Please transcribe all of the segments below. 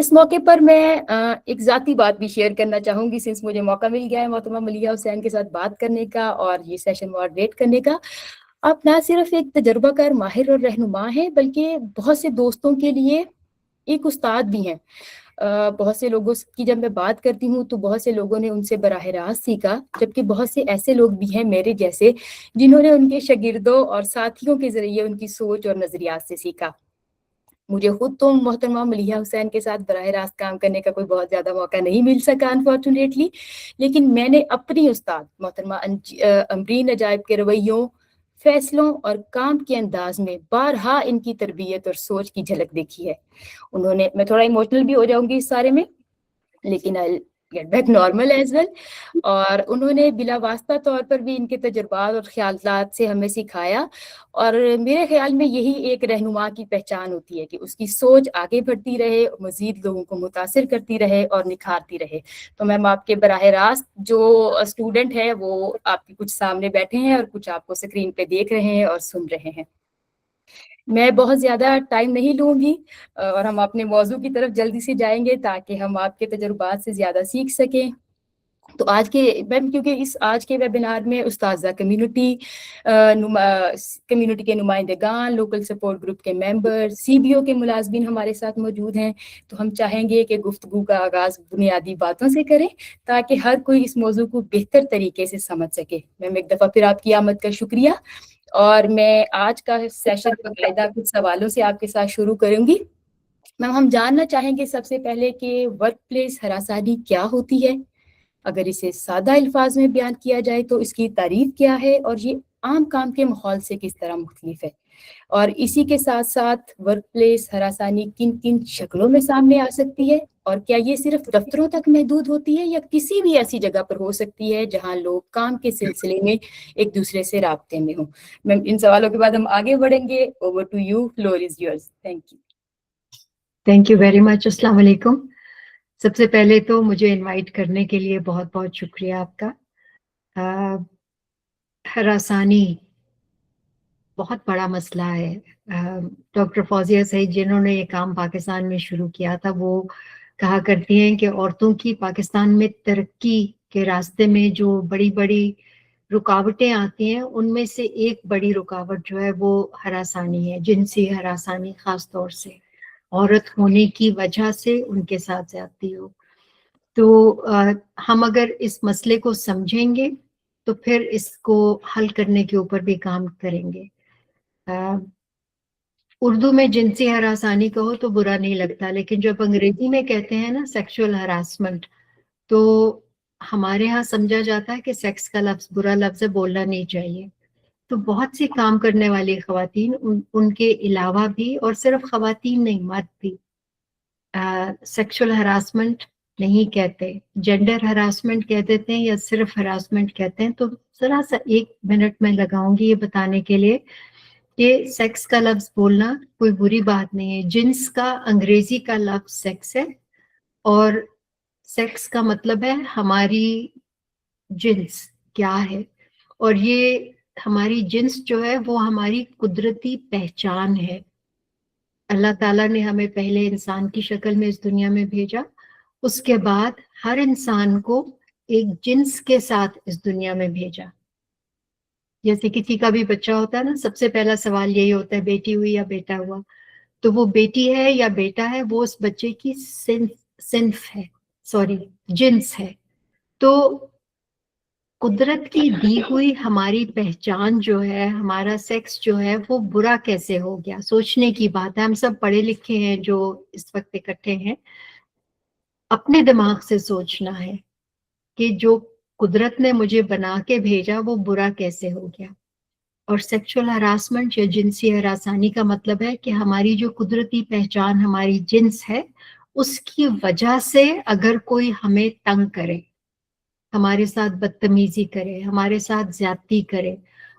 اس موقع پر میں ایک ذاتی بات بھی شیئر کرنا چاہوں گی، سنس مجھے موقع مل گیا ہے محترمہ ملیحہ حسین کے ساتھ بات کرنے کا اور یہ سیشن ماڈریٹ کرنے کا۔ آپ نہ صرف ایک تجربہ کار ماہر اور رہنما ہیں، بلکہ بہت سے دوستوں کے لیے ایک استاد بھی ہیں۔ بہت سے لوگوں کی جب میں بات کرتی ہوں تو بہت سے لوگوں نے ان سے براہ راست سیکھا، جبکہ بہت سے ایسے لوگ بھی ہیں میرے جیسے جنہوں نے ان کے شاگردوں اور ساتھیوں کے ذریعے ان کی سوچ اور نظریات سے سیکھا۔ مجھے خود تو محترمہ ملیحہ حسین کے ساتھ براہ راست کام کرنے کا کوئی بہت زیادہ موقع نہیں مل سکا انفارچونیٹلی، لیکن میں نے اپنی استاد محترمہ امبرین عجائب کے رویوں، فیصلوں اور کام کے انداز میں بارہا ان کی تربیت اور سوچ کی جھلک دیکھی ہے۔ انہوں نے، میں تھوڑا ایموشنل بھی ہو جاؤں گی اس سارے میں، لیکن I'll get back normal as well۔ اور انہوں نے بلا واسطہ طور پر بھی ان کے تجربات اور خیالات سے ہمیں سکھایا، اور میرے خیال میں یہی ایک رہنما کی پہچان ہوتی ہے کہ اس کی سوچ آگے بڑھتی رہے، مزید لوگوں کو متاثر کرتی رہے اور نکھارتی رہے۔ تو میم آپ کے براہ راست جو اسٹوڈنٹ ہے وہ آپ کے کچھ سامنے بیٹھے ہیں اور کچھ آپ کو اسکرین پہ دیکھ رہے ہیں اور سن رہے ہیں۔ میں بہت زیادہ ٹائم نہیں لوں گی اور ہم اپنے موضوع کی طرف جلدی سے جائیں گے تاکہ ہم آپ کے تجربات سے زیادہ سیکھ سکیں۔ تو آج کے میم، کیونکہ آج کے ویبینار میں استاذہ کمیونٹی کے نمائندگان، لوکل سپورٹ گروپ کے ممبر، CBO کے ملازمین ہمارے ساتھ موجود ہیں، تو ہم چاہیں گے کہ گفتگو کا آغاز بنیادی باتوں سے کریں تاکہ ہر کوئی اس موضوع کو بہتر طریقے سے سمجھ سکے۔ میم ایک دفعہ پھر آپ کی آمد کا شکریہ، اور میں آج کا سیشن باقاعدہ کچھ سوالوں سے آپ کے ساتھ شروع کروں گی۔ میم ہم جاننا چاہیں گے سب سے پہلے کہ ورک پلیس ہراسانی کیا ہوتی ہے؟ اگر اسے سادہ الفاظ میں بیان کیا جائے تو اس کی تعریف کیا ہے، اور یہ عام کام کے ماحول سے کس طرح مختلف ہے؟ اور اسی کے ساتھ ساتھ ورک پلیس ہراسانی کن کن شکلوں میں سامنے آ سکتی ہے، اور کیا یہ صرف دفتروں تک محدود ہوتی ہے یا کسی بھی ایسی جگہ پر ہو سکتی ہے جہاں لوگ کام کے سلسلے میں ایک دوسرے سے رابطے میں ہوں؟ میم ان سوالوں کے بعد ہم آگے بڑھیں گے۔ Over to you, floor is yours. Thank you. Thank you very much. السلام علیکم۔ سب سے پہلے تو مجھے انوائٹ کرنے کے لیے بہت بہت شکریہ آپ کا۔ ہراسانی بہت بڑا مسئلہ ہے۔ ڈاکٹر فوزیہ سعید جنہوں نے یہ کام پاکستان میں شروع کیا تھا، وہ کہا کرتی ہیں کہ عورتوں کی پاکستان میں ترقی کے راستے میں جو بڑی بڑی رکاوٹیں آتی ہیں، ان میں سے ایک بڑی رکاوٹ جو ہے وہ ہراسانی ہے، جنسی ہراسانی، خاص طور سے عورت ہونے کی وجہ سے ان کے ساتھ زیادتی ہو۔ تو ہم اگر اس مسئلے کو سمجھیں گے تو پھر اس کو حل کرنے کے اوپر بھی کام کریں گے۔ اردو میں جنسی ہراسانی کہو تو برا نہیں لگتا، لیکن جب انگریزی میں کہتے ہیں نا سیکشول ہراسمنٹ، تو ہمارے ہاں سمجھا جاتا ہے کہ سیکس کا لفظ برا لفظ ہے، بولنا نہیں چاہیے۔ تو بہت سی کام کرنے والی خواتین، ان کے علاوہ بھی، اور صرف خواتین نہیں، مرد بھی، سیکشول ہراسمنٹ نہیں کہتے، جینڈر ہراسمنٹ کہہ دیتے ہیں یا صرف ہراسمنٹ کہتے ہیں۔ تو ذرا سا 1 منٹ میں لگاؤں گی یہ بتانے کے لیے کہ سیکس کا لفظ بولنا کوئی بری بات نہیں ہے۔ جنس کا انگریزی کا لفظ سیکس ہے، اور سیکس کا مطلب ہے ہماری جنس کیا ہے، اور یہ ہماری جنس جو ہے وہ ہماری قدرتی پہچان ہے۔ اللہ تعالیٰ نے ہمیں پہلے انسان کی شکل میں اس دنیا میں بھیجا، اس کے بعد ہر انسان کو ایک جنس کے ساتھ اس دنیا میں بھیجا۔ جیسے کسی کا بھی بچہ ہوتا ہے نا، سب سے پہلا سوال یہی ہوتا ہے بیٹی ہوئی یا بیٹا ہوا، تو وہ بیٹی ہے یا بیٹا ہے، وہ اس بچے کی صنف ہے، جنس ہے۔ تو قدرت کی دی ہوئی ہماری پہچان جو ہے، ہمارا سیکس جو ہے، وہ برا کیسے ہو گیا؟ سوچنے کی بات ہے۔ ہم سب پڑھے لکھے ہیں جو اس وقت اکٹھے ہیں، اپنے دماغ سے سوچنا ہے کہ جو قدرت نے مجھے بنا کے بھیجا وہ برا کیسے ہو گیا۔ اور سیکشول ہراسمنٹ یا جنسی ہراسانی کا مطلب ہے کہ ہماری جو قدرتی پہچان ہماری جنس ہے، اس کی وجہ سے اگر کوئی ہمیں تنگ کرے، ہمارے ساتھ بدتمیزی کرے، ہمارے ساتھ زیادتی کرے،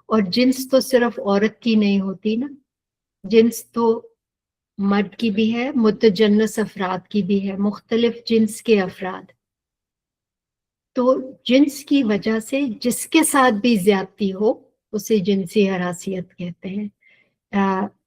اور جنس تو صرف عورت کی نہیں ہوتی نا، جنس تو مرد کی بھی ہے، متجنس افراد کی بھی ہے، مختلف جنس کے افراد۔ تو جنس کی وجہ سے جس کے ساتھ بھی زیادتی ہو اسے جنسی ہراسیت کہتے ہیں۔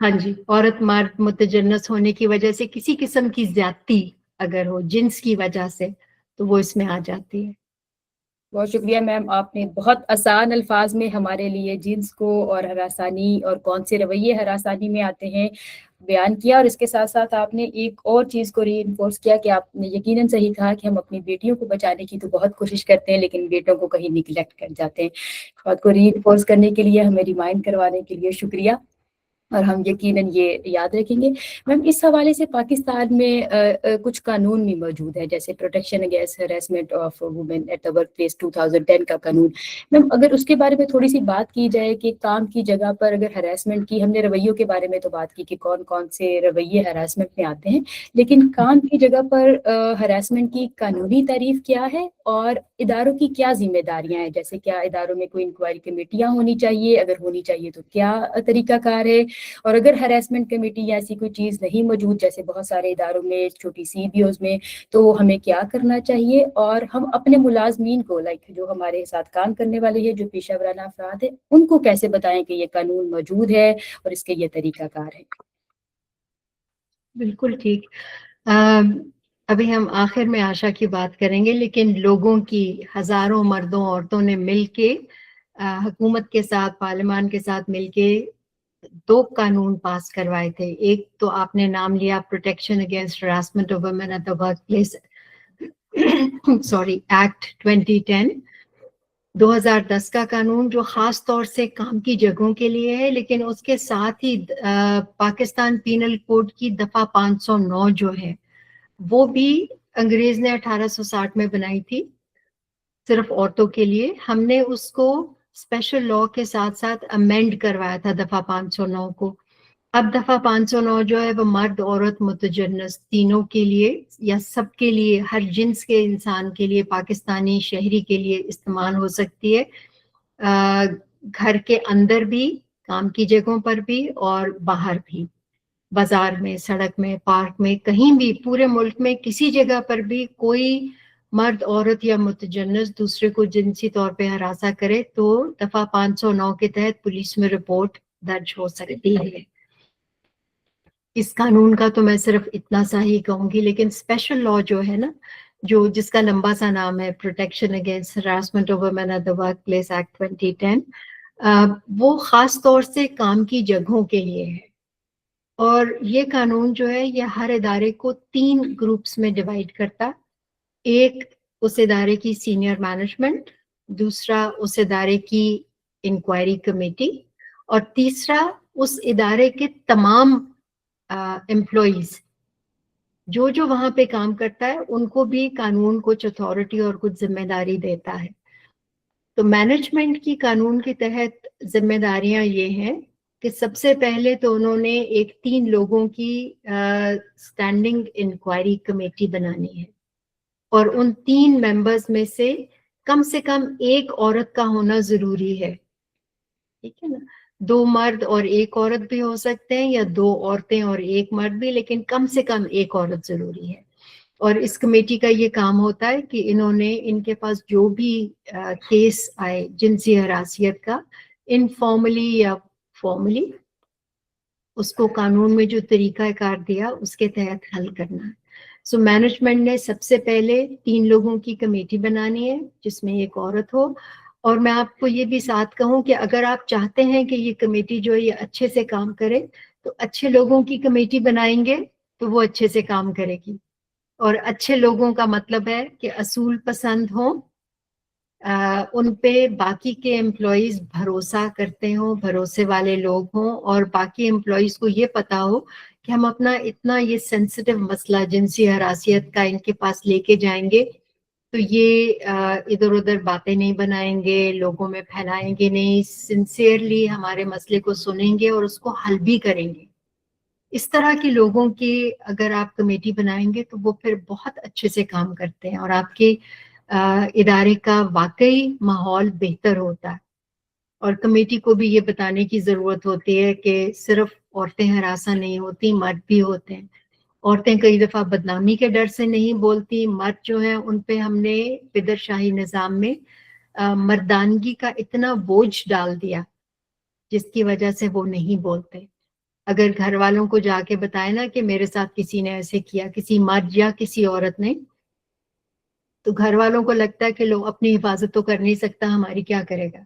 ہاں جی، عورت مرد متجنس ہونے کی وجہ سے کسی قسم کی زیادتی اگر ہو جنس کی وجہ سے تو وہ اس میں آ جاتی ہے. بہت شکریہ میم، آپ نے بہت آسان الفاظ میں ہمارے لیے جنس کو اور ہراسانی اور کون سے رویے ہراسانی میں آتے ہیں بیان کیا، اور اس کے ساتھ ساتھ آپ نے ایک اور چیز کو ری انفورس کیا کہ آپ نے یقیناً صحیح کہا کہ ہم اپنی بیٹیوں کو بچانے کی تو بہت کوشش کرتے ہیں لیکن بیٹوں کو کہیں نگلیکٹ کر جاتے ہیں. بات کو ری انفورس کرنے کے لیے، ہمیں ریمائنڈ کروانے کے لیے شکریہ، اور ہم یقیناً یہ یاد رکھیں گے. میم اس حوالے سے پاکستان میں کچھ قانون بھی موجود ہے، جیسے protection against harassment of women at the workplace 2010 کا قانون. میم اگر اس کے بارے میں تھوڑی سی بات کی جائے کہ کام کی جگہ پر اگر ہراسمنٹ کی، ہم نے رویوں کے بارے میں تو بات کی کہ کون کون سے رویے ہراسمنٹ میں آتے ہیں، لیکن کام کی جگہ پر ہراسمنٹ کی قانونی تعریف کیا ہے اور اداروں کی کیا ذمہ داریاں ہیں؟ جیسے کیا اداروں میں کوئی انکوائری کمیٹیاں ہونی چاہیے؟ اگر ہونی چاہیے تو کیا طریقہ کار ہے؟ اور اگر ہراسمنٹ کمیٹی یا ایسی کوئی چیز نہیں موجود، جیسے بہت سارے اداروں میں، چھوٹی CBOs میں، تو ہمیں کیا کرنا چاہیے؟ اور ہم اپنے ملازمین کو، جو ہمارے ساتھ کام کرنے والے ہیں، جو پیشہ ورانہ افراد ہیں، ان کو کیسے بتائیں کہ یہ قانون موجود ہے اور اس کے یہ طریقہ کار ہے؟ بالکل ٹھیک. ابھی ہم آخر میں آشا کی بات کریں گے، لیکن لوگوں کی ہزاروں مردوں عورتوں نے مل کے حکومت کے ساتھ، پارلیمان کے ساتھ مل کے 2 قانون پاس کروائے تھے. ایک تو آپ نے نام لیا protection against harassment of women at the workplace act 2010 کا قانون، جو خاص طور سے کام کی جگہوں کے لیے ہے، لیکن اس کے ساتھ ہی پاکستان پینل کوڈ کی دفعہ 509 جو ہے وہ بھی انگریز نے 1860 میں بنائی تھی صرف عورتوں کے لیے. ہم نے اس کو اسپیشل لا کے ساتھ ساتھ امینڈ کروایا تھا دفعہ 509 کو. اب دفعہ 509 جو ہے وہ مرد، عورت، متجنس تینوں کے لیے یا سب کے لیے، ہر جنس کے انسان کے لیے، پاکستانی شہری کے لیے استعمال ہو سکتی ہے، گھر کے اندر بھی، کام کی جگہوں پر بھی اور باہر بھی، بازار میں، سڑک میں، پارک میں، کہیں بھی پورے ملک میں کسی جگہ پر بھی کوئی مرد، عورت یا متجنس دوسرے کو جنسی طور پہ ہراساں کرے تو دفعہ 509 کے تحت پولیس میں رپورٹ درج ہو سکتی ہے. اس قانون کا تو میں صرف اتنا سا ہی کہوں گی، لیکن اسپیشل لا جو ہے نا، جس کا لمبا سا نام ہے protection against harassment of women at the workplace act 2010، وہ خاص طور سے کام کی جگہوں کے لیے ہے. اور یہ قانون جو ہے یہ ہر ادارے کو 3 گروپس میں ڈیوائڈ کرتا. ایک اس ادارے کی سینئر مینجمنٹ، دوسرا اس ادارے کی انکوائری کمیٹی، اور تیسرا اس ادارے کے تمام امپلائیز جو وہاں پہ کام کرتا ہے، ان کو بھی قانون کچھ اتھارٹی اور کچھ ذمہ داری دیتا ہے. تو مینجمنٹ کی قانون کے تحت ذمہ داریاں یہ ہیں کہ سب سے پہلے تو انہوں نے ایک 3 لوگوں کی اسٹینڈنگ انکوائری کمیٹی بنانی ہے، اور ان 3 ممبرز میں سے کم ایک عورت کا ہونا ضروری ہے. ٹھیک ہے نا، 2 مرد اور 1 عورت بھی ہو سکتے ہیں، یا 2 عورتیں اور 1 مرد بھی، لیکن کم سے کم 1 عورت ضروری ہے. اور اس کمیٹی کا یہ کام ہوتا ہے کہ انہوں نے، ان کے پاس جو بھی کیس آئے جنسی ہراسیت کا، انفارملی یا فارملی، اس کو قانون میں جو طریقہ کار دیا اس کے تحت حل کرنا ہے. سو مینجمنٹ نے سب سے پہلے 3 لوگوں کی کمیٹی بنانی ہے جس میں 1 عورت ہو. اور میں آپ کو یہ بھی ساتھ کہوں کہ اگر آپ چاہتے ہیں کہ یہ کمیٹی جو ہے یہ اچھے سے کام کرے، تو اچھے لوگوں کی کمیٹی بنائیں گے تو وہ اچھے سے کام کرے گی. اور اچھے لوگوں کا مطلب ہے کہ اصول پسند ہوں، ان پہ باقی کے امپلائیز بھروسہ کرتے ہوں، بھروسے والے لوگ ہوں، اور باقی امپلائیز کو یہ پتا ہو کہ ہم اپنا اتنا یہ سینسٹیو مسئلہ جنسی ہراسیت کا ان کے پاس لے کے جائیں گے تو یہ ادھر ادھر باتیں نہیں بنائیں گے، لوگوں میں پھیلائیں گے نہیں، سنسیئرلی ہمارے مسئلے کو سنیں گے اور اس کو حل بھی کریں گے. اس طرح کے لوگوں کی اگر آپ کمیٹی بنائیں گے تو وہ پھر بہت اچھے سے کام کرتے ہیں اور آپ کے ادارے کا واقعی ماحول بہتر ہوتا ہے. اور کمیٹی کو بھی یہ بتانے کی ضرورت ہوتی ہے کہ صرف عورتیں ہراساں نہیں ہوتی، مرد بھی ہوتے ہیں. عورتیں کئی دفعہ بدنامی کے ڈر سے نہیں بولتی، مرد جو ہیں ان پہ ہم نے پدر شاہی نظام میں مردانگی کا اتنا بوجھ ڈال دیا جس کی وجہ سے وہ نہیں بولتے. اگر گھر والوں کو جا کے بتائے نا کہ میرے ساتھ کسی نے ایسے کیا، کسی مرد یا کسی عورت نے، تو گھر والوں کو لگتا ہے کہ لو اپنی حفاظت تو کر نہیں سکتا، ہماری کیا کرے گا.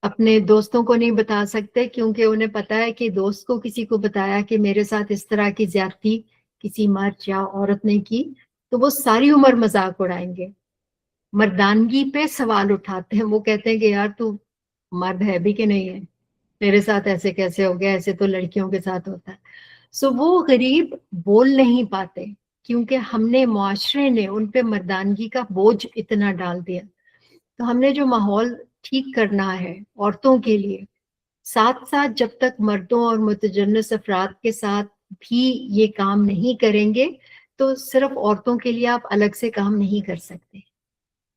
اپنے دوستوں کو نہیں بتا سکتے کیونکہ انہیں پتا ہے کہ دوست کو کسی کو بتایا کہ میرے ساتھ اس طرح کی زیادتی کسی مرد یا عورت نے کی تو وہ ساری عمر مذاق اڑائیں گے، مردانگی پہ سوال اٹھاتے ہیں. وہ کہتے ہیں کہ یار تو مرد ہے بھی کہ نہیں ہے، میرے ساتھ ایسے کیسے ہو گیا، ایسے تو لڑکیوں کے ساتھ ہوتا ہے. سو وہ غریب بول نہیں پاتے کیونکہ ہم نے، معاشرے نے ان پہ مردانگی کا بوجھ اتنا ڈال دیا. تو ہم نے جو ماحول ٹھیک کرنا ہے عورتوں کے لیے، ساتھ ساتھ جب تک مردوں اور متجنس افراد کے ساتھ بھی یہ کام نہیں کریں گے تو صرف عورتوں کے لیے آپ الگ سے کام نہیں کر سکتے.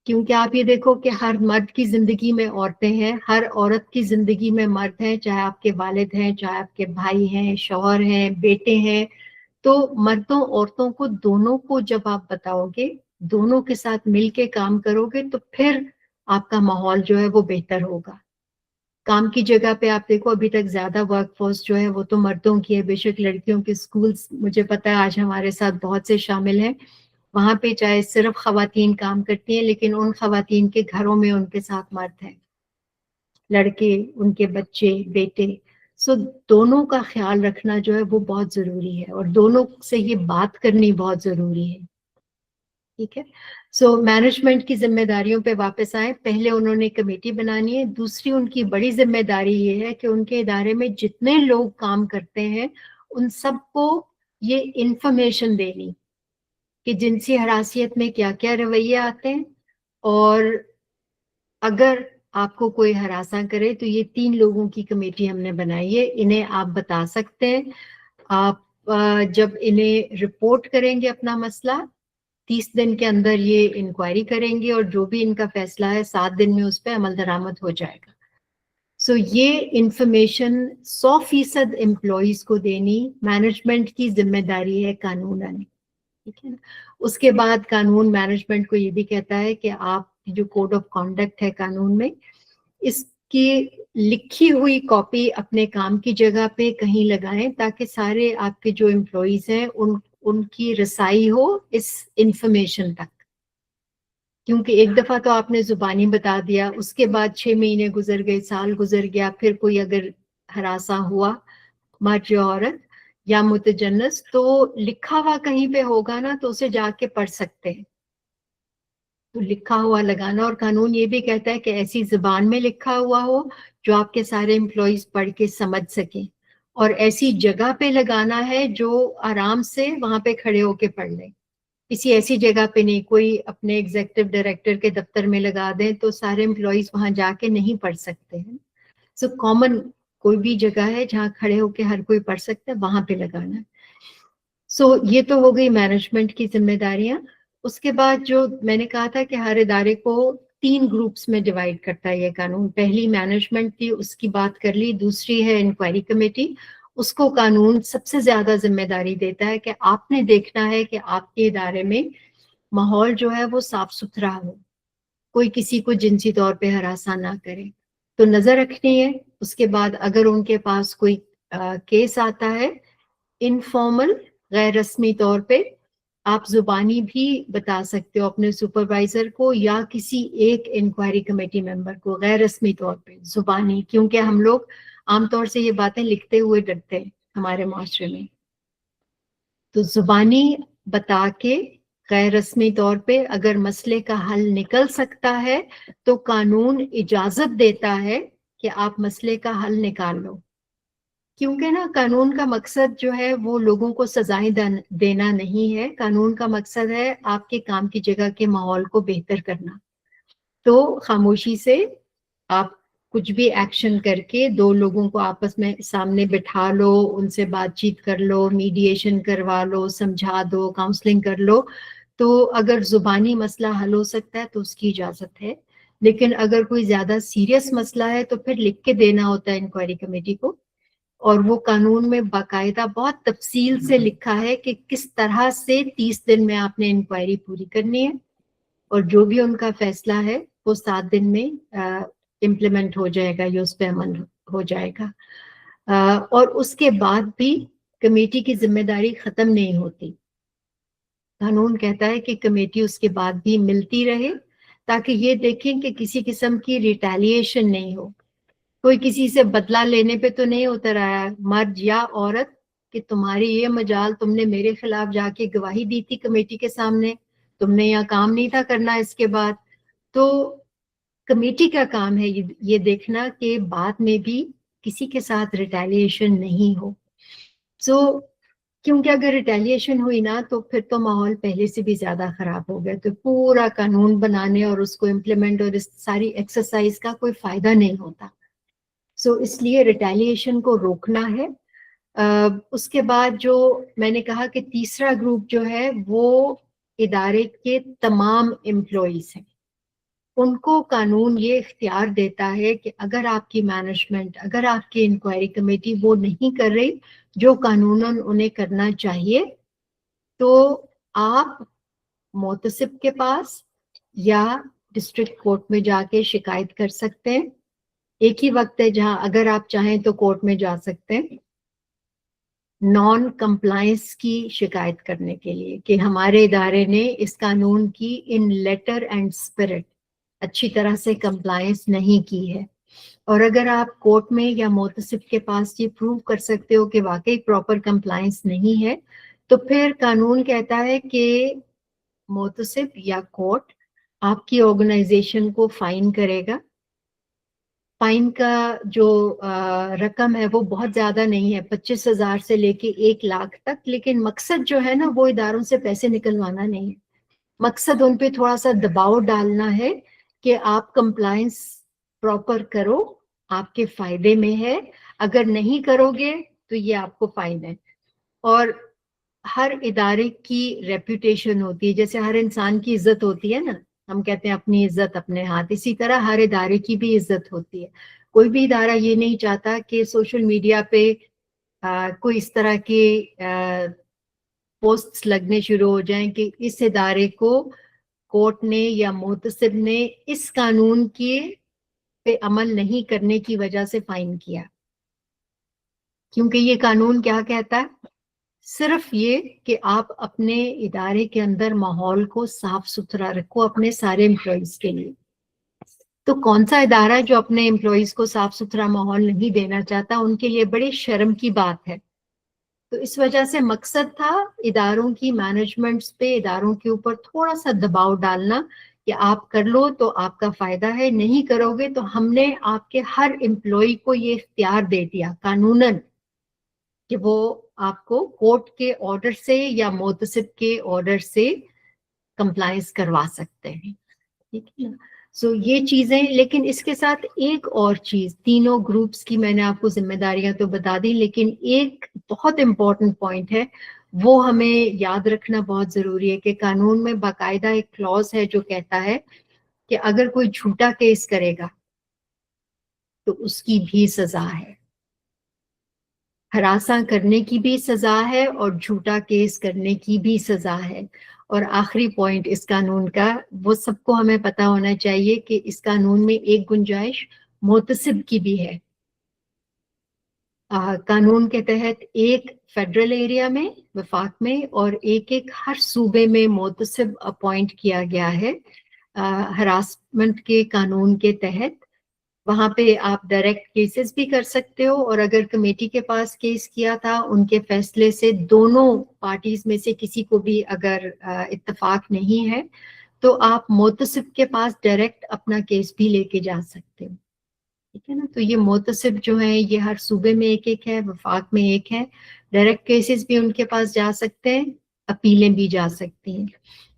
کیونکہ آپ یہ دیکھو کہ ہر مرد کی زندگی میں عورتیں ہیں، ہر عورت کی زندگی میں مرد ہیں، چاہے آپ کے والد ہیں، چاہے آپ کے بھائی ہیں، شوہر ہیں، بیٹے ہیں. تو مردوں عورتوں کو دونوں کو جب آپ بتاؤ گے، دونوں کے ساتھ مل کے کام کرو گے تو پھر آپ کا ماحول جو ہے وہ بہتر ہوگا. کام کی جگہ پہ آپ دیکھو ابھی تک زیادہ ورک فورس جو ہے وہ تو مردوں کی ہے، بے شک لڑکیوں کے سکولز مجھے پتا ہے آج ہمارے ساتھ بہت سے شامل ہیں، وہاں پہ چاہے صرف خواتین کام کرتی ہیں لیکن ان خواتین کے گھروں میں ان کے ساتھ مرد ہیں، لڑکے، ان کے بچے، بیٹے. سو دونوں کا خیال رکھنا جو ہے وہ بہت ضروری ہے اور دونوں سے یہ بات کرنی بہت ضروری ہے. ٹھیک ہے. سو مینجمنٹ کی ذمہ داریوں پہ واپس آئیں. پہلے انہوں نے کمیٹی بنانی ہے. دوسری ان کی بڑی ذمہ داری یہ ہے کہ ان کے ادارے میں جتنے لوگ کام کرتے ہیں ان سب کو یہ انفارمیشن دینی کہ جنسی حراسیت میں کیا کیا رویے آتے ہیں، اور اگر آپ کو کوئی ہراساں کرے تو یہ 3 لوگوں کی کمیٹی ہم نے بنائی ہے. انہیں آپ بتا سکتے ہیں. آپ جب انہیں رپورٹ کریں گے اپنا مسئلہ، 30 دن کے اندر یہ انکوائری کریں گے اور جو بھی ان کا فیصلہ ہے 7 دن میں اس پہ عمل درآمد ہو جائے گا. سو یہ انفارمیشن 100% امپلائیز کو دینی مینجمنٹ کی ذمہ داری ہے قانوناً. ٹھیک ہے نا. اس کے بعد قانون مینجمنٹ کو یہ بھی کہتا ہے کہ آپ جو کوڈ آف کانڈکٹ ہے قانون میں، اس کی لکھی ہوئی کاپی اپنے کام کی جگہ پہ کہیں لگائیں تاکہ سارے آپ کے جو امپلائیز ہیں ان کی رسائی ہو اس انفارمیشن تک. کیونکہ ایک دفعہ تو آپ نے زبانی بتا دیا، اس کے بعد 6 مہینے گزر گئے، سال گزر گیا، پھر کوئی اگر ہراساں ہوا مرد یا عورت یا متجنس تو لکھا ہوا کہیں پہ ہوگا نا تو اسے جا کے پڑھ سکتے ہیں. تو لکھا ہوا لگانا، اور قانون یہ بھی کہتا ہے کہ ایسی زبان میں لکھا ہوا ہو جو آپ کے سارے امپلائیز پڑھ کے سمجھ سکیں، اور ایسی جگہ پہ لگانا ہے جو آرام سے وہاں پہ کھڑے ہو کے پڑھ لیں. کسی ایسی جگہ پہ نہیں، کوئی اپنے ایگزیکٹو ڈائریکٹر کے دفتر میں لگا دیں تو سارے امپلائیز وہاں جا کے نہیں پڑھ سکتے ہیں. سو کامن کوئی بھی جگہ ہے جہاں کھڑے ہو کے ہر کوئی پڑھ سکتا ہے وہاں پہ لگانا ہے. سو یہ تو ہو گئی مینجمنٹ کی ذمہ داریاں. اس کے بعد جو میں نے کہا تھا کہ ہر ادارے کو 3 گروپس میں ڈیوائڈ کرتا ہے یہ قانون. پہلی مینجمنٹ تھی، اس کی بات کر لی. دوسری ہے انکوائری کمیٹی. اس کو قانون سب سے زیادہ ذمہ داری دیتا ہے کہ آپ نے دیکھنا ہے کہ آپ کے ادارے میں ماحول جو ہے وہ صاف ستھرا ہو، کوئی کسی کو جنسی طور پہ ہراساں نہ کرے. تو نظر رکھنی ہے. اس کے بعد اگر ان کے پاس کوئی کیس آتا ہے انفارمل، غیر رسمی طور پہ، آپ زبانی بھی بتا سکتے ہو اپنے سپروائزر کو یا کسی ایک انکوائری کمیٹی ممبر کو، غیر رسمی طور پہ زبانی. کیونکہ ہم لوگ عام طور سے یہ باتیں لکھتے ہوئے ڈرتے ہیں ہمارے معاشرے میں. تو زبانی بتا کے غیر رسمی طور پہ اگر مسئلے کا حل نکل سکتا ہے تو قانون اجازت دیتا ہے کہ آپ مسئلے کا حل نکال لو. کیونکہ نا قانون کا مقصد جو ہے وہ لوگوں کو سزائیں دینا نہیں ہے. قانون کا مقصد ہے آپ کے کام کی جگہ کے ماحول کو بہتر کرنا. تو خاموشی سے آپ کچھ بھی ایکشن کر کے 2 لوگوں کو آپس میں سامنے بٹھا لو، ان سے بات چیت کر لو، میڈیشن کروا لو، سمجھا دو، کاؤنسلنگ کر لو. تو اگر زبانی مسئلہ حل ہو سکتا ہے تو اس کی اجازت ہے. لیکن اگر کوئی زیادہ سیریس مسئلہ ہے تو پھر لکھ کے دینا ہوتا ہے انکوائری کمیٹی کو. اور وہ قانون میں باقاعدہ بہت تفصیل سے لکھا ہے کہ کس طرح سے 30 دن میں آپ نے انکوائری پوری کرنی ہے، اور جو بھی ان کا فیصلہ ہے وہ 7 دن میں امپلیمنٹ ہو جائے گا یا اس پہ عمل ہو جائے گا. اور اس کے بعد بھی کمیٹی کی ذمہ داری ختم نہیں ہوتی. قانون کہتا ہے کہ کمیٹی اس کے بعد بھی ملتی رہے تاکہ یہ دیکھیں کہ کسی قسم کی ریٹیلیشن نہیں ہو. کوئی کسی سے بدلہ لینے پہ تو نہیں اتر آیا مرد یا عورت کہ تمہاری یہ مجال، تم نے میرے خلاف جا کے گواہی دی تھی کمیٹی کے سامنے، تم نے یہاں کام نہیں تھا کرنا اس کے بعد. تو کمیٹی کا کام ہے یہ دیکھنا کہ بعد میں بھی کسی کے ساتھ ریٹیلیشن نہیں ہو. کیونکہ اگر ریٹیلیشن ہوئی نا تو پھر تو ماحول پہلے سے بھی زیادہ خراب ہو گیا، تو پورا قانون بنانے اور اس کو امپلیمنٹ اور اس ساری ایکسرسائز کا کوئی فائدہ نہیں ہوتا. اس لیے ریٹیلیشن کو روکنا ہے. اس کے بعد جو میں نے کہا کہ تیسرا گروپ جو ہے وہ ادارے کے تمام امپلائیز ہیں. ان کو قانون یہ اختیار دیتا ہے کہ اگر آپ کی مینجمنٹ، اگر آپ کی انکوائری کمیٹی وہ نہیں کر رہی جو قانوناً انہیں کرنا چاہیے، تو آپ محتسب کے پاس یا ڈسٹرکٹ کورٹ میں جا کے شکایت کر سکتے ہیں. ایک ہی وقت ہے جہاں اگر آپ چاہیں تو کورٹ میں جا سکتے ہیں نان کمپلائنس کی شکایت کرنے کے لیے کہ ہمارے ادارے نے اس قانون کی ان لیٹر اینڈ اسپرٹ اچھی طرح سے کمپلائنس نہیں کی ہے. اور اگر آپ کورٹ میں یا محتسب کے پاس یہ پروو کر سکتے ہو کہ واقعی پراپر کمپلائنس نہیں ہے، تو پھر قانون کہتا ہے کہ محتسب یا کورٹ آپ کی آرگنائزیشن کو فائن کرے گا. فائن کا جو رقم ہے وہ بہت زیادہ نہیں ہے، 25,000 سے لے کے 1 لاکھ تک، لیکن مقصد جو ہے نا وہ اداروں سے پیسے نکلوانا نہیں ہے. مقصد ان پہ تھوڑا سا دباؤ ڈالنا ہے کہ آپ کمپلائنس پراپر کرو، آپ کے فائدے میں ہے، اگر نہیں کرو گے تو یہ آپ کو فائن ہے. اور ہر ادارے کی ریپوٹیشن ہوتی ہے، جیسے ہر انسان کی عزت ہوتی ہے نا، ہم کہتے ہیں اپنی عزت اپنے ہاتھ، اسی طرح ہر ادارے کی بھی عزت ہوتی ہے. کوئی بھی ادارہ یہ نہیں چاہتا کہ سوشل میڈیا پہ کوئی اس طرح کے پوسٹس لگنے شروع ہو جائیں کہ اس ادارے کو کورٹ نے یا محتسب نے اس قانون کے پہ عمل نہیں کرنے کی وجہ سے فائن کیا. کیونکہ یہ قانون کیا کہتا ہے؟ صرف یہ کہ آپ اپنے ادارے کے اندر ماحول کو صاف ستھرا رکھو اپنے سارے امپلائیز کے لیے. تو کون سا ادارہ ہے جو اپنے امپلائیز کو صاف ستھرا ماحول نہیں دینا چاہتا؟ ان کے لیے بڑی شرم کی بات ہے. تو اس وجہ سے مقصد تھا اداروں کی مینجمنٹس پہ، اداروں کے اوپر تھوڑا سا دباؤ ڈالنا کہ آپ کر لو تو آپ کا فائدہ ہے، نہیں کرو گے تو ہم نے آپ کے ہر امپلائی کو یہ اختیار دے دیا قانوناً کہ وہ آپ کو کورٹ کے آرڈر سے یا محتسب کے آرڈر سے کمپلائنس کروا سکتے ہیں. ٹھیک ہے نا؟ یہ چیزیں، لیکن اس کے ساتھ ایک اور چیز، تینوں گروپس کی میں نے آپ کو ذمہ داریاں تو بتا دی، لیکن ایک بہت امپورٹنٹ پوائنٹ ہے، وہ ہمیں یاد رکھنا بہت ضروری ہے کہ قانون میں باقاعدہ ایک کلوز ہے جو کہتا ہے کہ اگر کوئی جھوٹا کیس کرے گا تو اس کی بھی سزا ہے. ہراساں کرنے کی بھی سزا ہے اور جھوٹا کیس کرنے کی بھی سزا ہے. اور آخری پوائنٹ اس قانون کا، وہ سب کو ہمیں پتہ ہونا چاہیے کہ اس قانون میں ایک گنجائش محتسب کی بھی ہے. قانون کے تحت ایک فیڈرل ایریا میں، وفاق میں، اور ایک ہر صوبے میں محتسب اپوائنٹ کیا گیا ہے ہراسمنٹ کے قانون کے تحت. وہاں پہ آپ ڈائریکٹ کیسز بھی کر سکتے ہو، اور اگر کمیٹی کے پاس کیس کیا تھا ان کے فیصلے سے دونوں پارٹیز میں سے کسی کو بھی اگر اتفاق نہیں ہے تو آپ محتسب کے پاس ڈائریکٹ اپنا کیس بھی لے کے جا سکتے ہو. ٹھیک ہے نا؟ تو یہ محتسب جو ہیں یہ ہر صوبے میں ایک ہے، وفاق میں ایک ہے. ڈائریکٹ کیسز بھی ان کے پاس جا سکتے ہیں، اپیلیں بھی جا سکتی ہیں.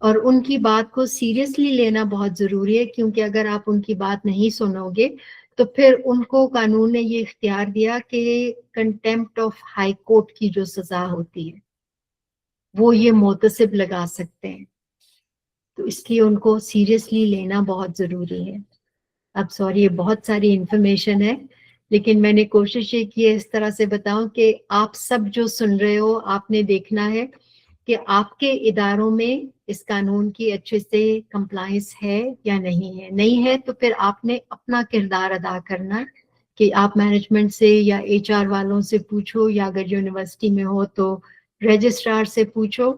اور ان کی بات کو سیریسلی لینا بہت ضروری ہے، کیونکہ اگر آپ ان کی بات نہیں سنو گے تو پھر ان کو قانون نے یہ اختیار دیا کہ کنٹیمپٹ آف ہائی کورٹ کی جو سزا ہوتی ہے وہ یہ محتسب لگا سکتے ہیں. تو اس لیے ان کو سیریسلی لینا بہت ضروری ہے. اب سوری، یہ بہت ساری انفارمیشن ہے، لیکن میں نے کوشش یہ کی ہے اس طرح سے بتاؤں کہ آپ سب جو سن رہے ہو آپ نے دیکھنا ہے کہ آپ کے اداروں میں اس قانون کی اچھے سے کمپلائنس ہے یا نہیں ہے. نہیں ہے تو پھر آپ نے اپنا کردار ادا کرنا کہ آپ مینجمنٹ سے یا HR والوں سے پوچھو, یا اگر یونیورسٹی میں ہو تو رجسٹرار سے پوچھو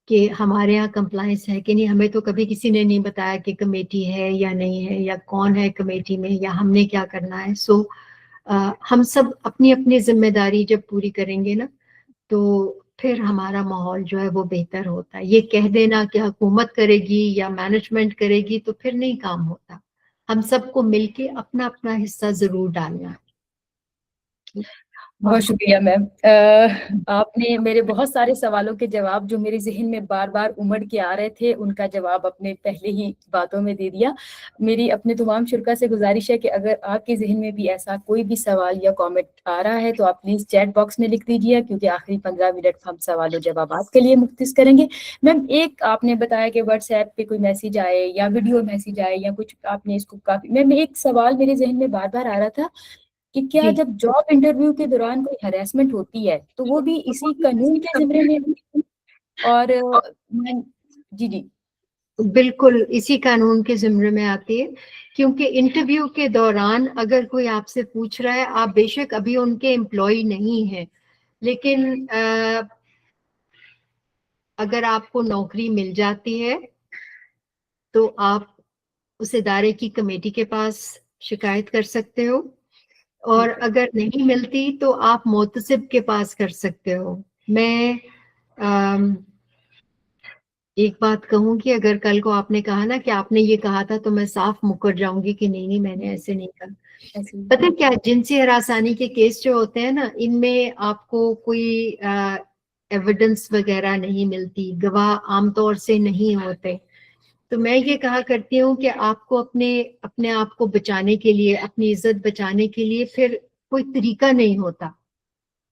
کہ ہمارے یہاں کمپلائنس ہے کہ نہیں. ہمیں تو کبھی کسی نے نہیں بتایا کہ کمیٹی ہے یا نہیں ہے, یا کون ہے کمیٹی میں, یا ہم نے کیا کرنا ہے. سو ہم سب اپنی اپنی ذمہ داری جب پوری کریں گے نا, تو پھر ہمارا ماحول جو ہے وہ بہتر ہوتا ہے. یہ کہہ دینا کہ حکومت کرے گی یا مینجمنٹ کرے گی تو پھر نہیں کام ہوتا. ہم سب کو مل کے اپنا اپنا حصہ ضرور ڈالنا ہے. بہت شکریہ میم. آپ نے میرے بہت سارے سوالوں کے جواب جو میرے ذہن میں بار بار امڑ کے آ رہے تھے, ان کا جواب اپنے پہلے ہی باتوں میں دے دیا. میری اپنے تمام شرکا سے گزارش ہے کہ اگر آپ کے ذہن میں بھی ایسا کوئی بھی سوال یا کامنٹ آ رہا ہے تو آپ پلیز چیٹ باکس میں لکھ دیجیے, کیونکہ آخری 15 منٹ ہم سوال و جوابات کے لیے مختص کریں گے. میم, ایک آپ نے بتایا کہ واٹس ایپ پہ کوئی میسیج آئے یا ویڈیو میسیج آئے یا کچھ, آپ نے اس کو کافی, میم ایک سوال میرے ذہن میں بار بار آ رہا تھا کہ کیا جی جب جاب انٹرویو کے دوران کوئی ہراسمنٹ ہوتی ہے تو وہ بھی اسی قانون کے زمرے میں ہوتی ہے؟ اور جی جی بالکل اسی قانون کے زمرے میں آتی ہے, کیونکہ انٹرویو کے دوران اگر کوئی آپ سے پوچھ رہا ہے, آپ بے شک ابھی ان کے امپلائی نہیں ہیں, لیکن اگر آپ کو نوکری مل جاتی ہے تو آپ اس ادارے کی کمیٹی کے پاس شکایت کر سکتے ہو, اور اگر نہیں ملتی تو آپ محتسب کے پاس کر سکتے ہو. میں ایک بات کہوں کہ اگر کل کو آپ نے کہا نا کہ آپ نے یہ کہا تھا, تو میں صاف مکر جاؤں گی کہ نہیں میں نے ایسے نہیں کہا. پتہ کیا, جنسی ہراسانی کے کیس جو ہوتے ہیں نا, ان میں آپ کو کوئی ایویڈنس وغیرہ نہیں ملتی, گواہ عام طور سے نہیں ہوتے. تو میں یہ کہا کرتی ہوں کہ آپ کو اپنے آپ کو بچانے کے لیے, اپنی عزت بچانے کے لیے پھر کوئی طریقہ نہیں ہوتا.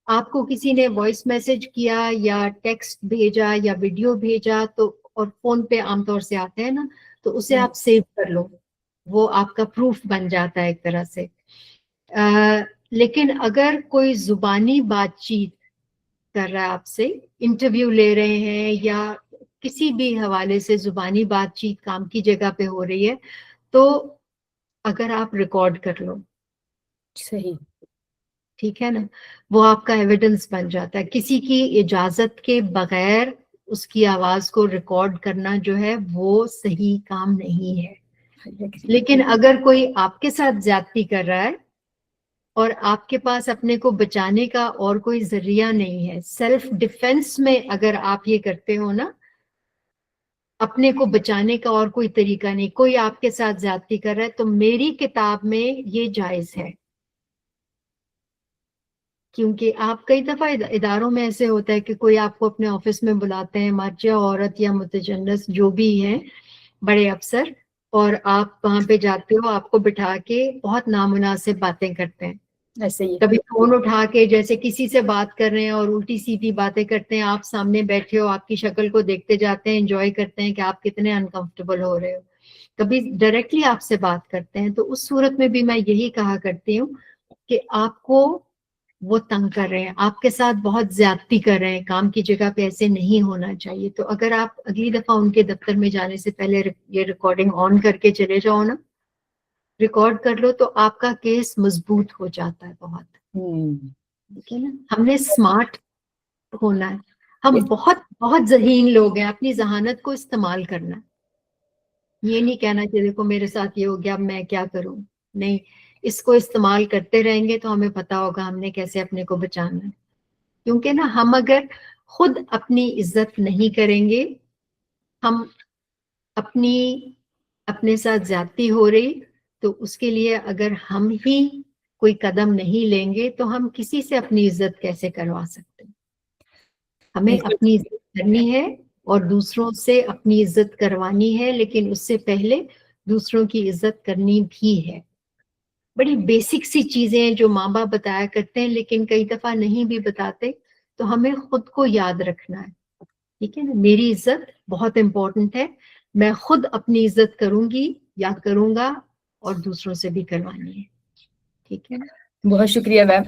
آپ کو کسی نے وائس میسج کیا یا ٹیکسٹ بھیجا یا ویڈیو بھیجا, تو اور فون پہ عام طور سے آتے ہیں نا, تو اسے آپ سیو کر لو, وہ آپ کا پروف بن جاتا ہے ایک طرح سے. لیکن اگر کوئی زبانی بات چیت کر رہا ہے آپ سے, انٹرویو لے رہے ہیں یا کسی بھی حوالے سے زبانی بات چیت کام کی جگہ پہ ہو رہی ہے, تو اگر آپ ریکارڈ کر لو, صحیح, ٹھیک ہے نا, وہ آپ کا ایویڈنس بن جاتا ہے. کسی کی اجازت کے بغیر اس کی آواز کو ریکارڈ کرنا جو ہے وہ صحیح کام نہیں ہے. لیکن اگر کوئی آپ کے ساتھ زیادتی کر رہا ہے اور آپ کے پاس اپنے کو بچانے کا اور کوئی ذریعہ نہیں ہے, سیلف ڈیفenس میں اگر آپ یہ کرتے ہو نا, اپنے کو بچانے کا اور کوئی طریقہ نہیں, کوئی آپ کے ساتھ زیادتی کر رہا ہے, تو میری کتاب میں یہ جائز ہے. کیونکہ آپ کئی دفعہ اداروں میں ایسے ہوتا ہے کہ کوئی آپ کو اپنے آفس میں بلاتے ہیں, مرد یا عورت یا متجنس جو بھی ہیں, بڑے افسر, اور آپ وہاں پہ جاتے ہو, آپ کو بٹھا کے بہت نامناسب باتیں کرتے ہیں. ایسے ہی کبھی فون اٹھا کے جیسے کسی سے بات کر رہے ہیں اور الٹی سیدھی باتیں کرتے ہیں, آپ سامنے بیٹھے ہو, آپ کی شکل کو دیکھتے جاتے ہیں, انجوائے کرتے ہیں کہ آپ کتنے انکمفرٹیبل ہو رہے ہو. کبھی ڈائریکٹلی آپ سے بات کرتے ہیں, تو اس صورت میں بھی میں یہی کہا کرتی ہوں کہ آپ کو وہ تنگ کر رہے ہیں, آپ کے ساتھ بہت زیادتی کر رہے ہیں, کام کی جگہ پہ ایسے نہیں ہونا چاہیے. تو اگر آپ اگلی دفعہ ان کے دفتر میں جانے سے پہلے یہ ریکارڈنگ آن کر کے چلے جاؤ نا, ریکارڈ کر لو, تو آپ کا کیس مضبوط ہو جاتا ہے بہت. ٹھیک ہے نا, ہم نے اسمارٹ ہونا ہے, ہم بہت بہت ذہین لوگ ہیں, اپنی ذہانت کو استعمال کرنا ہے. یہ نہیں کہنا کہ دیکھو میرے ساتھ یہ ہو گیا, اب میں کیا کروں. نہیں, اس کو استعمال کرتے رہیں گے تو ہمیں پتا ہوگا ہم نے کیسے اپنے کو بچانا ہے. کیونکہ نا, ہم اگر خود اپنی عزت نہیں کریں گے, ہم اپنے ساتھ زیادتی ہو رہی, تو اس کے لیے اگر ہم ہی کوئی قدم نہیں لیں گے تو ہم کسی سے اپنی عزت کیسے کروا سکتے ہیں. ہمیں اپنی عزت کرنی ہے اور دوسروں سے اپنی عزت کروانی ہے, لیکن اس سے پہلے دوسروں کی عزت کرنی بھی ہے. بڑی بیسک سی چیزیں ہیں جو ماں باپ بتایا کرتے ہیں, لیکن کئی دفعہ نہیں بھی بتاتے, تو ہمیں خود کو یاد رکھنا ہے. ٹھیک ہے نا, میری عزت بہت امپورٹنٹ ہے, میں خود اپنی عزت کروں گی یا کروں گا, اور دوسروں سے بھی کروانی ہے. ٹھیک ہے نا. بہت شکریہ میم,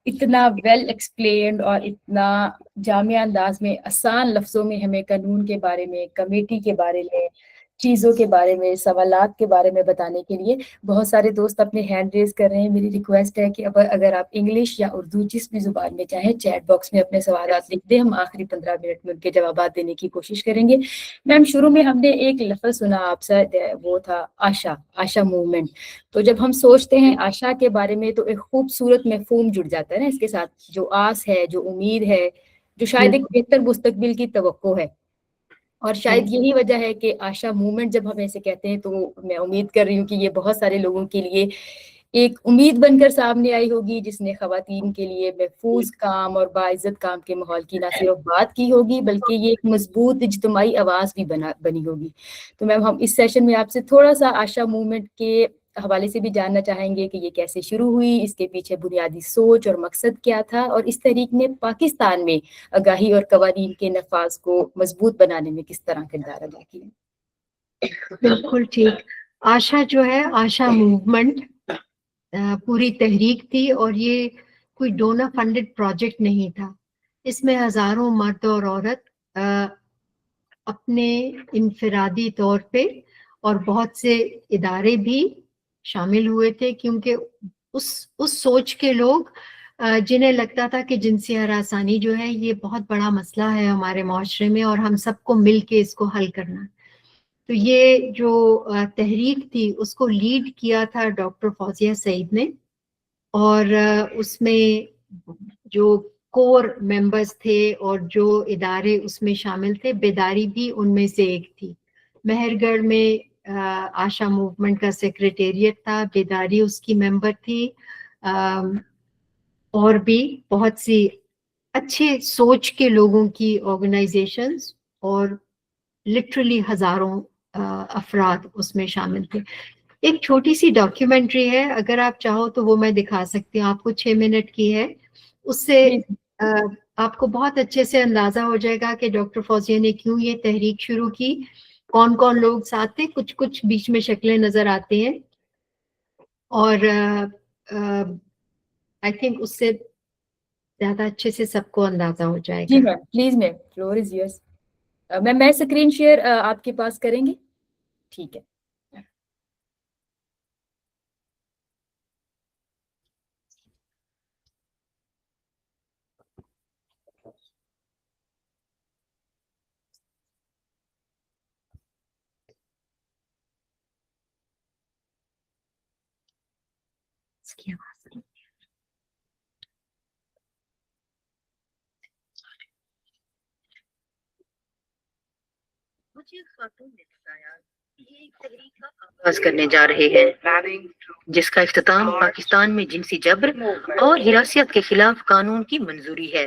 اتنا ویل ایکسپلینڈ اور اتنا جامع انداز میں آسان لفظوں میں ہمیں قانون کے بارے میں, کمیٹی کے بارے میں, چیزوں کے بارے میں، سوالات کے بارے میں بتانے کے لیے. بہت سارے دوست اپنے ہینڈ ریز کر رہے ہیں. میری ریکویسٹ ہے کہ اب اگر آپ انگلش یا اردو جس بھی زبان میں چاہیں چیٹ باکس میں اپنے سوالات لکھ دیں. ہم آخری 15 منٹ میں ان کے جوابات دینے کی کوشش کریں گے. میم شروع میں ہم نے ایک لفظ سنا آپ سے، وہ تھا آشا، آشا موومنٹ. تو جب ہم سوچتے ہیں آشا کے بارے میں تو ایک خوبصورت مفہوم جڑ جاتا ہے نا اس کے ساتھ، جو آس ہے، جو امید ہے، جو شاید ایک بہتر مستقبل کی توقع ہے. اور شاید یہی وجہ ہے کہ آشا موومنٹ جب ہم ایسے کہتے ہیں تو میں امید کر رہی ہوں کہ یہ بہت سارے لوگوں کے لیے ایک امید بن کر سامنے آئی ہوگی، جس نے خواتین کے لیے محفوظ کام اور باعزت کام کے ماحول کی نہ صرف بات کی ہوگی بلکہ یہ ایک مضبوط اجتماعی آواز بھی بنی ہوگی. تو میم ہم اس سیشن میں آپ سے تھوڑا سا آشا موومنٹ کے حوالے سے بھی جاننا چاہیں گے کہ یہ کیسے شروع ہوئی، اس کے پیچھے بنیادی سوچ اور مقصد کیا تھا، اور اس تحریک نے پاکستان میں آگاہی اور قوانین کے نفاذ کو مضبوط بنانے میں کس طرح کردار ادا کیا. بالکل ٹھیک. آشا جو ہے، آشا موومنٹ پوری تحریک تھی، اور یہ کوئی ڈونر فنڈڈ پروجیکٹ نہیں تھا. اس میں ہزاروں مرد اور عورت اپنے انفرادی طور پہ اور بہت سے ادارے بھی شامل ہوئے تھے، کیونکہ اس سوچ کے لوگ جنہیں لگتا تھا کہ جنسی ہراسانی جو ہے یہ بہت بڑا مسئلہ ہے ہمارے معاشرے میں اور ہم سب کو مل کے اس کو حل کرنا. تو یہ جو تحریک تھی اس کو لیڈ کیا تھا ڈاکٹر فوزیہ سعید نے، اور اس میں جو کور ممبرز تھے اور جو ادارے اس میں شامل تھے، بیداری بھی ان میں سے ایک تھی. مہر گڑھ میں آشا موومنٹ کا سیکریٹریٹ تھا، بیداری اس کی ممبر تھی، اور بھی بہت سی اچھے سوچ کے لوگوں کی آرگنائزیشنز اور لٹرلی ہزاروں افراد اس میں شامل تھے. ایک چھوٹی سی ڈاکیومنٹری ہے، اگر آپ چاہو تو وہ میں دکھا سکتی ہوں آپ کو، 6 منٹ کی ہے. اس سے آپ کو بہت اچھے سے اندازہ ہو جائے گا کہ ڈاکٹر فوزیہ نے کیوں یہ تحریک شروع کی، کون کون لوگ ساتھ تھے. کچھ بیچ میں شکلیں نظر آتے ہیں، اور آئی تھنک اس سے زیادہ اچھے سے سب کو اندازہ ہو جائے جی گا. Ma'am please ma'am, floor is yours. Ma'am میں اسکرین شیئر آپ کے پاس کریں گے؟ ٹھیک ہے. اس کی آواز نہیں. مجھے خاتون نے بتایا کہ یہ ایک تحریک کا آغاز کرنے جا رہے ہیں جس کا اختتام پاکستان میں جنسی جبر اور ہراسیت کے خلاف قانون کی منظوری ہے.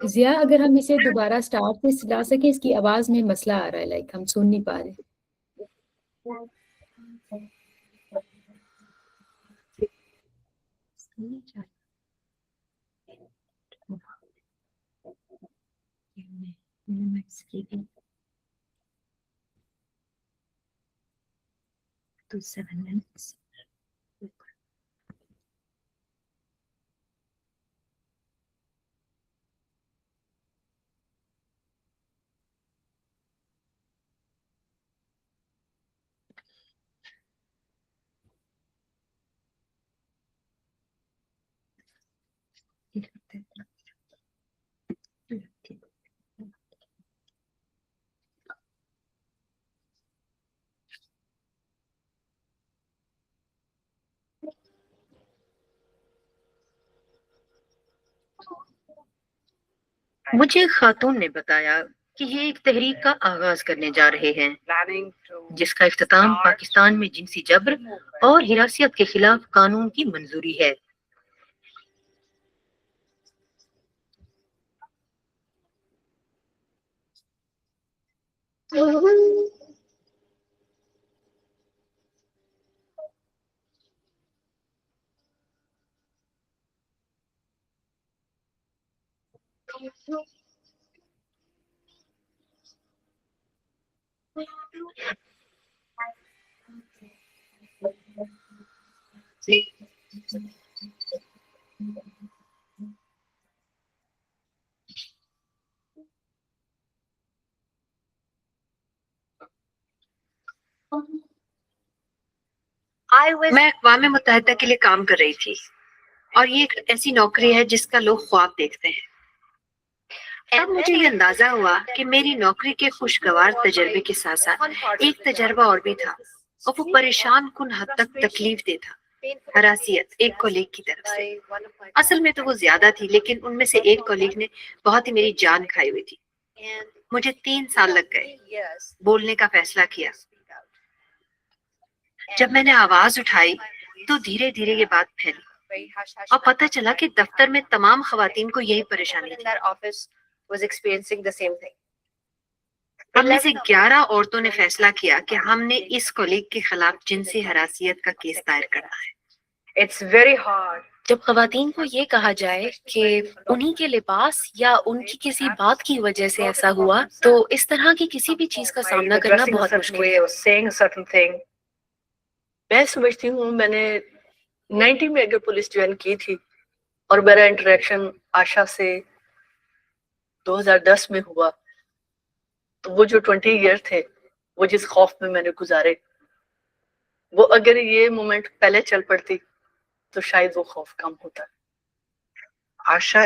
ضیاء اگر ہم اسے دوبارہ سٹارٹ سے لا سکیں، اس کی آواز میں مسئلہ آ رہا ہے، لائک ہم سن نہیں پا رہے. To 7 minutes. مجھے خاتون نے بتایا کہ یہ ایک تحریک کا آغاز کرنے جا رہے ہیں جس کا اختتام پاکستان میں جنسی جبر اور ہراسیت کے خلاف قانون کی منظوری ہے. میں اقوام متحدہ کے لیے کام کر رہی تھی اور یہ ایک ایسی نوکری ہے جس کا لوگ خواب دیکھتے ہیں. تب مجھے یہ اندازہ ہوا کہ میری نوکری کے خوشگوار تجربے کے ساتھ ساتھ ایک تجربہ اور بھی تھا اور وہ پریشان کن حد تک تکلیف دہ تھا. ہراسیت ایک کولیگ کی طرف سے. اصل میں تو وہ زیادہ تھی لیکن ان میں سے ایک کولیگ نے بہت ہی میری جان کھائی ہوئی تھی. مجھے 3 سال لگ گئے بولنے کا فیصلہ کیا. جب میں نے آواز اٹھائی تو دھیرے دھیرے یہ بات پھیلی اور پتہ چلا کہ دفتر میں تمام خواتین کو یہی پریشانی تھی. ہم میں سے 11 عورتوں نے فیصلہ کیا کہ ہم نے اس کولیگ کے خلاف جنسی ہراسیت کا کیس دائر کرنا ہے. جب خواتین کو یہ کہا جائے کہ انہی کے لباس یا ان کی کسی بات کی وجہ سے ایسا ہوا تو اس طرح کی کسی بھی چیز کا سامنا کرنا بہت مشکل ہے. میں سمجھتی ہوں میں نے 90 میں اگر پولیس جوائن کی تھی اور میرا انٹریکشن آشا سے 2010 میں ہوا تو وہ جو 20 ایئر تھے وہ جس خوف میں نے گزارے وہ اگر یہ مومنٹ پہلے چل پڑتی تو شاید وہ خوف کم ہوتا. آشا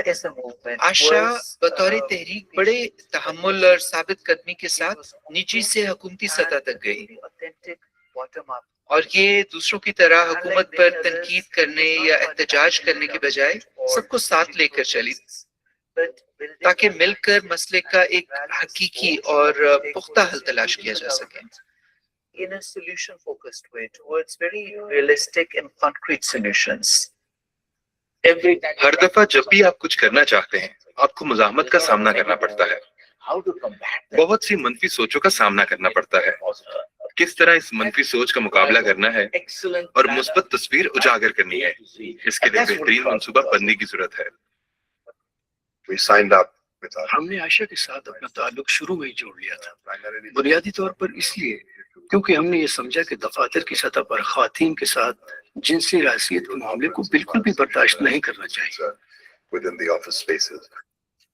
بطور تحریک بڑے تحمل اور ثابت قدمی کے ساتھ نجی سے حکومتی سطح تک گئی اور یہ دوسروں کی طرح حکومت پر تنقید کرنے یا احتجاج کرنے کے بجائے سب کو ساتھ لے کر چلی تاکہ مل کر مسئلے کا ایک حقیقی اور پختہ حل تلاش کیا جا سکے. In a solution focused way towards very realistic and concrete solutions. ہر دفعہ جب بھی آپ کچھ کرنا چاہتے ہیں آپ کو مزاحمت کا سامنا کرنا پڑتا ہے. بہت سی منفی سوچوں کا سامنا کرنا پڑتا ہے. کس طرح اس منفی سوچ کا مقابلہ کرنا ہے اور مثبت تصویر اجاگر کرنی ہے اس کے لیے بہترین منصوبہ بندی کی ضرورت ہے. ہم نے عائشہ کے ساتھ اپنا تعلق شروع میں ہی جوڑ لیا تھا بنیادی طور پر اس لیے کیونکہ ہم نے یہ سمجھا کہ دفاتر کی سطح پر خواتین کے ساتھ جنسی حیثیت کے معاملے کو بالکل بھی برداشت نہیں کرنا چاہیے.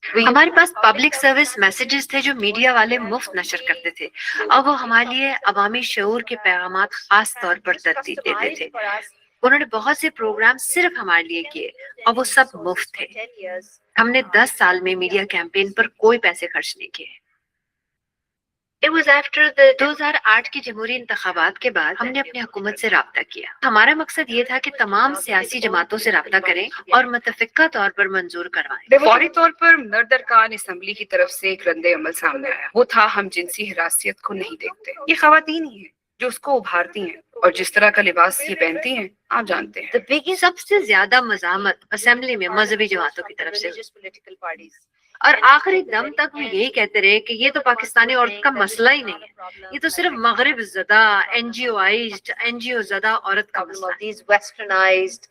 ہمارے پاس پبلک سروس میسیجز تھے جو میڈیا والے مفت نشر کرتے تھے اور وہ ہمارے لیے عوامی شعور کے پیغامات خاص طور پر ترتیب دیتے تھے. انہوں نے بہت سے پروگرام صرف ہمارے لیے کیے اور وہ سب مفت تھے. ہم نے 10 سال میں میڈیا کیمپین پر کوئی پیسے خرچ نہیں کیے. 2008 کے جمہوری انتخابات کے بعد ہم نے اپنی حکومت سے رابطہ کیا. ہمارا مقصد یہ تھا کہ تمام سیاسی جماعتوں سے رابطہ کریں اور متفقہ طور پر منظور کروائیں. فوری طور پر مرد ارکان اسمبلی کی طرف سے ایک رد عمل سامنے آیا. وہ تھا ہم جنسی حراسیت کو نہیں دیکھتے. یہ خواتین ہی ہیں جو اس کو ابھارتی ہیں اور جس طرح کا لباس یہ پہنتی ہیں آپ جانتے ہیں. سب سے زیادہ مزاحمت اسمبلی میں مذہبی جماعتوں کی طرف سے اور آخری دم تک وہ یہی کہتے رہے کہ یہ تو پاکستانی عورت کا مسئلہ ہی نہیں ہے, یہ تو صرف مغرب زدہ این جی او زدہ عورت کا مسئلہ ہے. These westernized,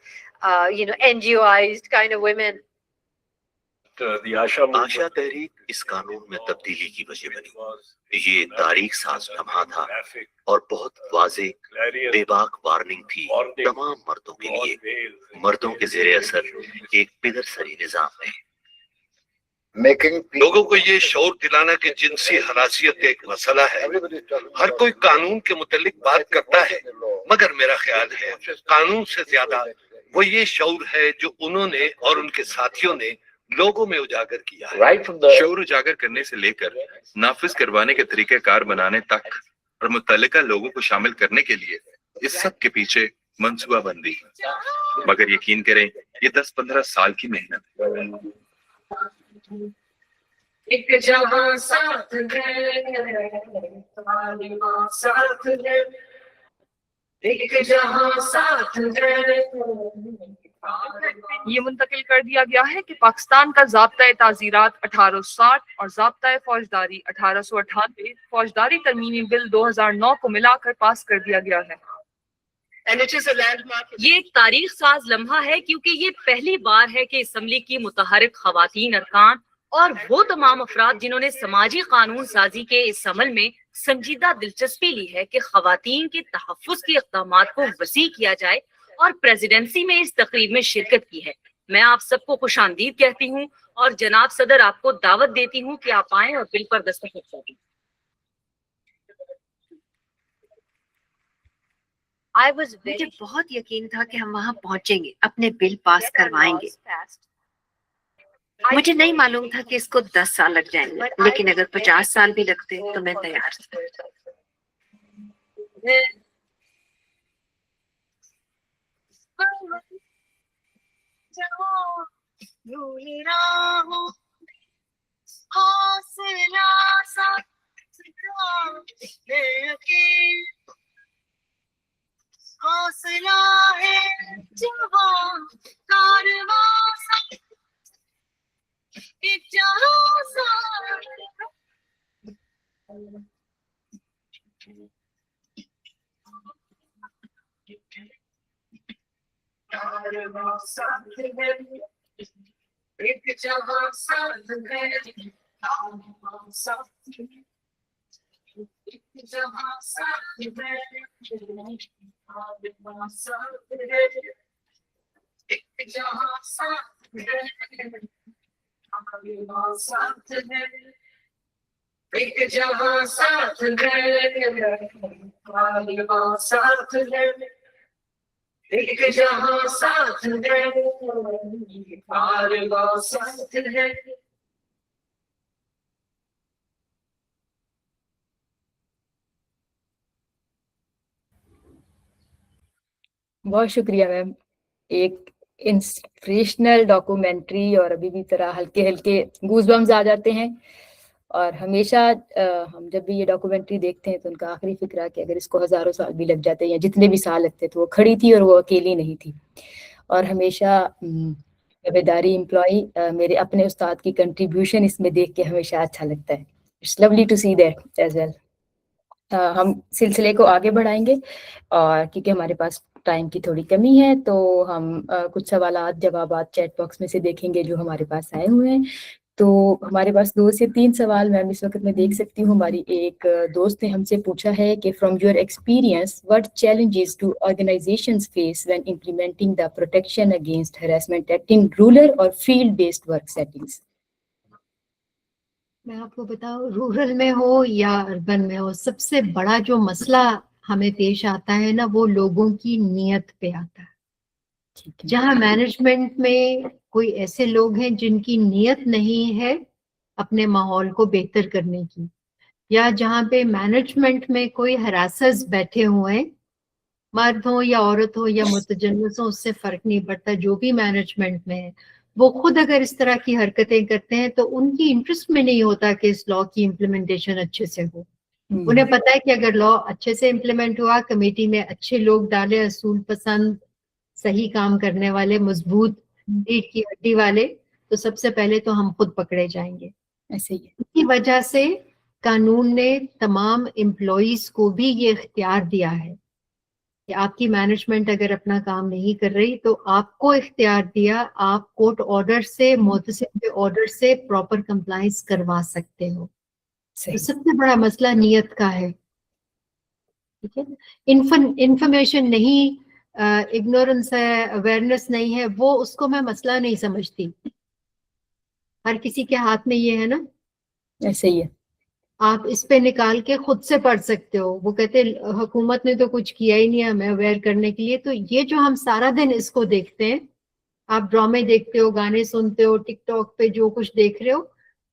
NGOized kind of women. آشا تحریک اس قانون میں تبدیلی کی وجہ بنی. یہ تاریخ ساز لمحہ تھا اور بہت واضح بے باک وارننگ تھی تمام مردوں کے لیے. مردوں کے زیر اثر ایک پدر سری نظام ہے. لوگوں کو یہ شعور دلانا کہ جنسی حراسیت ایک مسئلہ ہے. ہر کوئی قانون کے متعلق بات کرتا ہے مگر میرا خیال ہے قانون سے زیادہ وہ یہ شعور ہے جو انہوں نے اور ان کے ساتھیوں نے لوگوں میں اجاگر کیا ہے. شعور اجاگر کرنے سے لے کر نافذ کروانے کے طریقہ کار بنانے تک اور متعلقہ لوگوں کو شامل کرنے کے لیے اس سب کے پیچھے منصوبہ بندی. مگر یقین کریں یہ 10-15 سال کی محنت ہے. ایک جہاں ساتھ ہے ایک جہاں ساتھ ہے. یہ منتقل کر دیا گیا ہے کہ پاکستان کا ضابطۂ تعزیرات 1860 اور ضابطۂ فوجداری 1898 فوجداری ترمیمی بل 2009 کو ملا کر پاس کر دیا گیا ہے. یہ ایک تاریخ ساز لمحہ ہے کیونکہ یہ پہلی بار ہے کہ اسمبلی کی متحرک خواتین ارکان اور وہ تمام افراد جنہوں نے سماجی قانون سازی کے اس عمل میں سنجیدہ دلچسپی لی ہے کہ خواتین کے تحفظ کے اقدامات کو وسیع کیا جائے اور پریزیڈنسی میں اس تقریب میں شرکت کی ہے. میں آپ سب کو خوش آمدید کہتی ہوں اور جناب صدر آپ کو دعوت دیتی ہوں کہ آپ آئیں اور بل پر دستخط کریں. مجھے بہت یقین تھا کہ ہم وہاں پہنچیں گے، اپنے بل پاس کروائیں گے. مجھے نہیں معلوم تھا کہ اس کو 10 سال لگ جائیں گے، لیکن اگر 50 سال بھی لگتے تو میں تیار تھا. حوصلہ ہے جوان کارواں سا ایک جہاں سا کارواں ساتھ ہے ایک جہاں ساتھ ہے کارواں ساتھ ہے ایک جہاں ساتھ ہے کارواں ساتھ ہے ایک جہاں ساتھ ہے کارواں ساتھ ہے ایک جہاں ساتھ ہے کارواں ساتھ ہے ایک جہاں ساتھ ہے کارواں ساتھ ہے. بہت شکریہ میم. ایک انسپریشنل ڈاکومنٹری اور ابھی بھی طرح ہلکے ہلکے گوز بمز آ جاتے ہیں. اور ہمیشہ ہم جب بھی یہ ڈاکومنٹری دیکھتے ہیں تو ان کا آخری فکرہ کہ اگر اس کو ہزاروں سال بھی لگ جاتے یا جتنے بھی سال لگتے تو وہ کھڑی تھی اور وہ اکیلی نہیں تھی. اور ہمیشہ بیداری امپلائی میرے اپنے استاد کی کنٹریبیوشن اس میں دیکھ کے ہمیشہ اچھا لگتا ہے. It's lovely to see that as well. ہم سلسلے کو آگے بڑھائیں گے اور کیونکہ ہمارے پاس ٹائم کی تھوڑی کمی ہے تو ہم کچھ سوالات جوابات چیٹ باکس میں سے دیکھیں گے جو ہمارے پاس آئے ہوئے ہیں. تو ہمارے پاس 2 سے 3 سوال میم اس وقت میں دیکھ سکتی ہوں. ہماری ایک دوست نے ہم سے پوچھا ہے کہ from your experience what challenges do organisations face when implementing the protection against harassment act in rural اور فیلڈ بیسڈ ورک سیٹنگز. میں آپ کو بتاؤں رورل میں ہو یا اربن میں ہو، سب سے بڑا جو مسئلہ ہمیں پیش آتا ہے نا وہ لوگوں کی نیت پہ آتا ہے. جہاں مینجمنٹ میں کوئی ایسے لوگ ہیں جن کی نیت نہیں ہے اپنے ماحول کو بہتر کرنے کی، یا جہاں پہ مینجمنٹ میں کوئی ہراسرز بیٹھے ہوئے ہیں، مرد ہو یا عورت ہو یا متجنس ہو، اس سے فرق نہیں پڑتا، جو بھی مینجمنٹ میں ہے وہ خود اگر اس طرح کی حرکتیں کرتے ہیں تو ان کی انٹرسٹ میں نہیں ہوتا کہ اس لا کی امپلیمنٹیشن اچھے سے ہو. انہیں پتا ہے کہ اگر لا اچھے سے امپلیمنٹ ہوا، کمیٹی میں اچھے لوگ ڈالے، اصول پسند، صحیح کام کرنے والے، مضبوط ریڑھ کی ہڈی والے، تو سب سے پہلے تو ہم خود پکڑے جائیں گے. ایسے ہی اس کی وجہ سے قانون نے تمام امپلائیز کو بھی یہ اختیار دیا ہے کہ آپ کی مینجمنٹ اگر اپنا کام نہیں کر رہی تو آپ کو اختیار دیا، آپ کورٹ آرڈر سے، محتسب کے آرڈر سے پراپر کمپلائنس کروا سکتے ہو. تو سب سے بڑا مسئلہ نیت کا ہے. ٹھیک ہے، انفارمیشن نہیں، اگنورنس ہے، اویئرنیس نہیں ہے، وہ اس کو میں مسئلہ نہیں سمجھتی. ہر کسی کے ہاتھ میں یہ ہے نا. ایسے ہی ہے. آپ اس پہ نکال کے خود سے پڑھ سکتے ہو. وہ کہتے حکومت نے تو کچھ کیا ہی نہیں ہمیں اویئر کرنے کے لیے. تو یہ جو ہم سارا دن اس کو دیکھتے ہیں، آپ ڈرامے دیکھتے ہو، گانے سنتے ہو، ٹک ٹاک پہ جو کچھ دیکھ رہے ہو،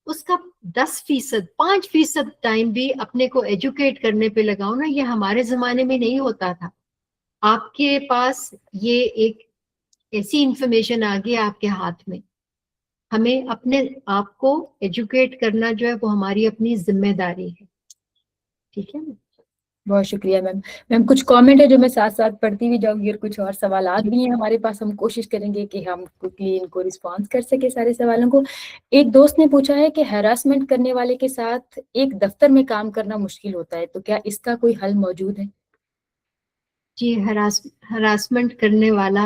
اس کا 10%، 5% ٹائم بھی اپنے کو ایجوکیٹ کرنے پہ لگاؤ نا. یہ ہمارے زمانے میں نہیں ہوتا تھا. آپ کے پاس یہ ایک ایسی انفارمیشن آ گئی آپ کے ہاتھ میں. ہمیں اپنے آپ کو ایجوکیٹ کرنا جو ہے وہ ہماری اپنی ذمہ داری ہے. ٹھیک ہے نا. بہت شکریہ میم. میم کچھ کامنٹ ہے جو میں ساتھ ساتھ پڑھتی ہوئی جاؤں گی اور کچھ اور سوالات بھی ہیں ہمارے پاس. ہم کوشش کریں گے کہ ہم کوئکلی ان کو رسپانس کر سکے سارے سوالوں کو. ایک دوست نے پوچھا ہے کہ ہراسمنٹ کرنے والے کے ساتھ ایک دفتر میں کام کرنا مشکل ہوتا ہے، تو کیا اس کا کوئی حل موجود ہے؟ جی، ہراسمنٹ کرنے والا،